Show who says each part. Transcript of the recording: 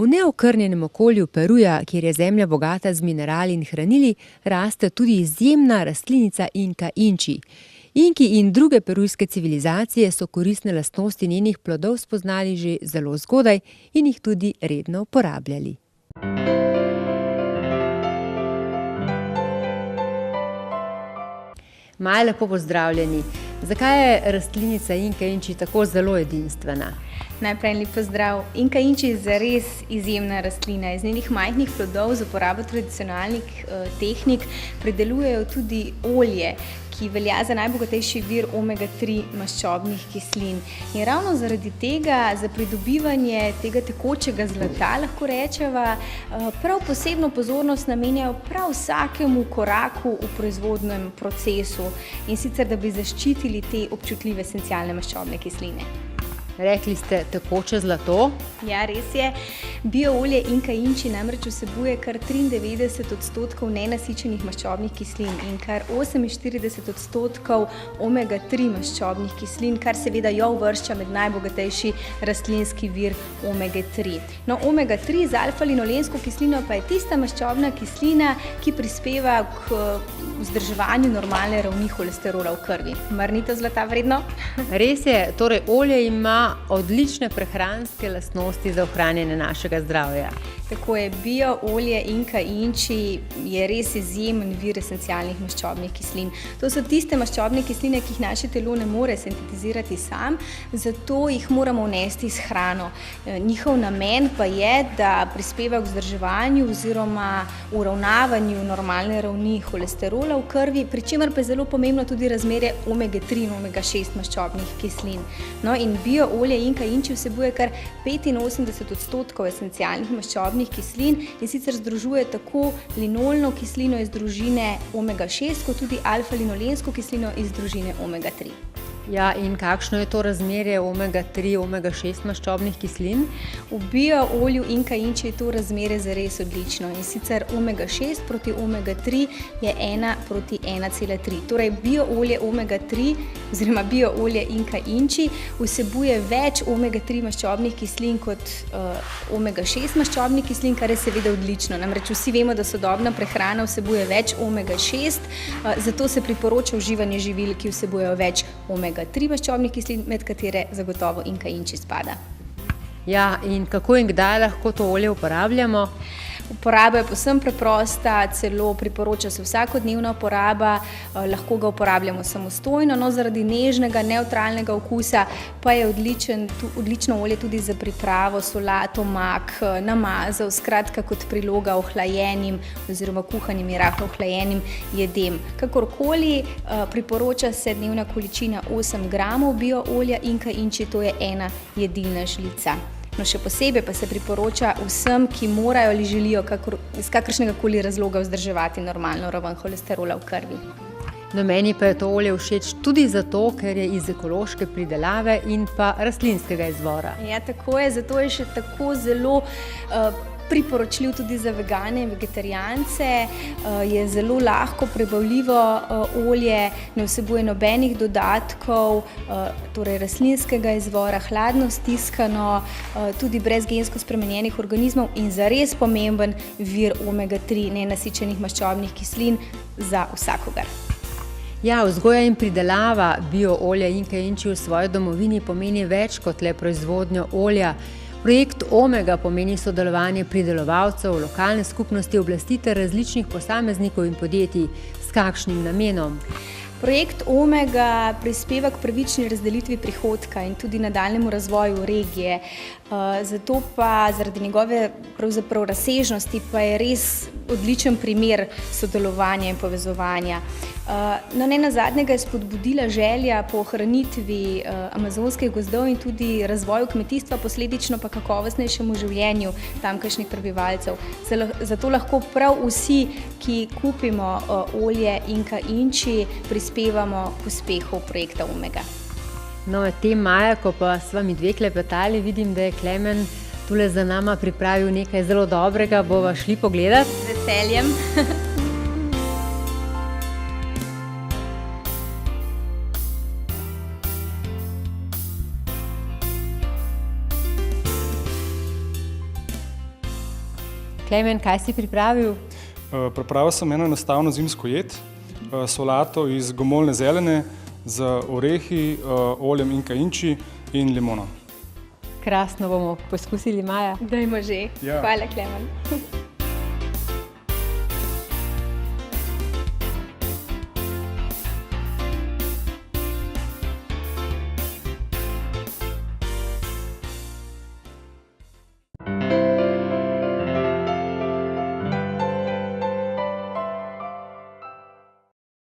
Speaker 1: V neokrnjenem okolju Peruja, kjer je zemlja bogata z minerali in hranili, raste tudi izjemna rastlinica Inka inči. Inki in druge perujske civilizacije so koristne lastnosti njenih plodov spoznali že zelo zgodaj in jih tudi redno uporabljali. Maja, lepo pozdravljeni. Zakaj je rastlinica Inka inči tako zelo edinstvena?
Speaker 2: Najprej lep pozdrav. Inka inči je zares izjemna rastlina. Iz njenih majhnih plodov z uporabo tradicionalnih tehnik pridelujejo tudi olje, ki velja za najbogatejši vir omega-3 maščobnih kislin. In ravno zaradi tega, za pridobivanje tega tekočega zlata, lahko rečeva, prav posebno pozornost namenjajo prav vsakemu koraku v proizvodnem procesu, in sicer, da bi zaščitili te občutljive esencialne maščobne kisline.
Speaker 1: Rekli ste tekoče zlato?
Speaker 2: Ja, res je. Bioolje Inka inči namreč vsebuje kar 93% nenasičenih maščobnih kislin in kar 48% omega-3 maščobnih kislin, kar seveda jo uvršča med najbogatejši rastlinski vir omega-3. No, omega-3 z alfa-linolensko kislino pa je tista maščobna kislina, ki prispeva k vzdrževanju normalne ravni holesterola v krvi. Mar ni to zlata vredno?
Speaker 1: Res je, torej olje ima odlične prehranske lastnosti za ohranjanje našega zdravja.
Speaker 2: Tako je, bioolje Inka inči je res izjemen vir esencialnih maščobnih kislin. To so tiste maščobne kisline, ki jih naše telo ne more sintetizirati sam, zato jih moramo vnesti s hrano. Njihov namen pa je, da prispeva k vzdrževanju oziroma uravnavanju normalne ravni holesterola v krvi, pri čemer pa je zelo pomembno tudi razmerje omega-3 in omega-6 maščobnih kislin. No, in bioolje Inka inči vsebuje kar 85% esencialnih maščobnih kislin, in sicer združuje tako linolno kislino iz družine omega-6, kot tudi alfa-linolensko kislino iz družine omega-3.
Speaker 1: Ja, in kakšno je to razmerje omega-3, omega-6 maščobnih kislin?
Speaker 2: V bioolju Inka inči je to razmerje zares odlično, in sicer omega-6 proti omega-3 je 1:1,3. Torej, bioolje omega-3 oziroma bioolje Inka inči vsebuje več omega-3 maščobnih kislin kot omega-6 maščobnih kislin, kar je seveda odlično. Namreč vsi vemo, da sodobna prehrana vsebuje več omega-6, zato se priporoča uživanje živil, ki vsebujejo več omega-3 maščobnih kislin, med katere zagotovo Inka inči spada.
Speaker 1: Ja, in kako in kdaj lahko to olje uporabljamo?
Speaker 2: Uporaba je povsem preprosta, celo priporoča se vsakodnevna uporaba, lahko ga uporabljamo samostojno, no, zaradi nežnega, nevtralnega okusa pa je odlično olje tudi za pripravo solato, mak, namazov, skratka kot priloga ohlajenim oziroma kuhanim in rahlo ohlajenim jedem. Kakorkoli, priporoča se dnevna količina 8 gramov bioolja Inka inči, to je 1 jedilna žlica. No, še posebej pa se priporoča vsem, ki morajo ali želijo iz kakršnega koli razloga vzdrževati normalno raven holesterola v krvi.
Speaker 1: No, meni pa je to olje všeč tudi zato, ker je iz ekološke pridelave in pa rastlinskega izvora.
Speaker 2: Ja, tako je, zato je še tako zelo priporočljiv tudi za vegane in vegetarijance, je zelo lahko prebavljivo olje, ne vsebuje nobenih dodatkov, torej rastlinskega izvora, hladno stiskano, tudi brez gensko spremenjenih organizmov in zares pomemben vir omega-3 nenasičenih maščobnih kislin za vsakogar.
Speaker 1: Ja, vzgoja in pridelava bioolja Inka inči v svoji domovini pomeni več kot le proizvodnjo olja. Projekt Omega pomeni sodelovanje pridelovalcev, lokalne skupnosti, oblasti ter različnih posameznikov in podjetij. S kakšnim namenom?
Speaker 2: Projekt Omega prispeva k pravični razdelitvi prihodka in tudi nadaljnjemu razvoju regije. Zato pa zaradi njegove pravzaprav razsežnosti pa je res odličen primer sodelovanja in povezovanja. No, nenazadnje ga je spodbudila želja po ohranitvi amazonskih gozdov in tudi razvoju kmetijstva, posledično pa kakovostnejšemu življenju tamkajšnjih prebivalcev. Zato lahko prav vsi, ki kupimo olje Inka inči, prispevamo k uspehu projekta Omega.
Speaker 1: No, med tem, Maja, ko pa sva mi dve klepetali, vidim, da je Klemen tule za nama pripravil nekaj zelo dobrega. Bova šli pogledat?
Speaker 2: Z veseljem.
Speaker 1: Klemen, kaj si pripravil?
Speaker 3: Pripravil sem eno enostavno zimsko jed, solato iz gomoljne zelene z orehi, oljem inka inči in limono.
Speaker 1: Krasno, bomo poskusili, Maja.
Speaker 2: Dajmo že.
Speaker 3: Ja.
Speaker 2: Hvala, Klemen.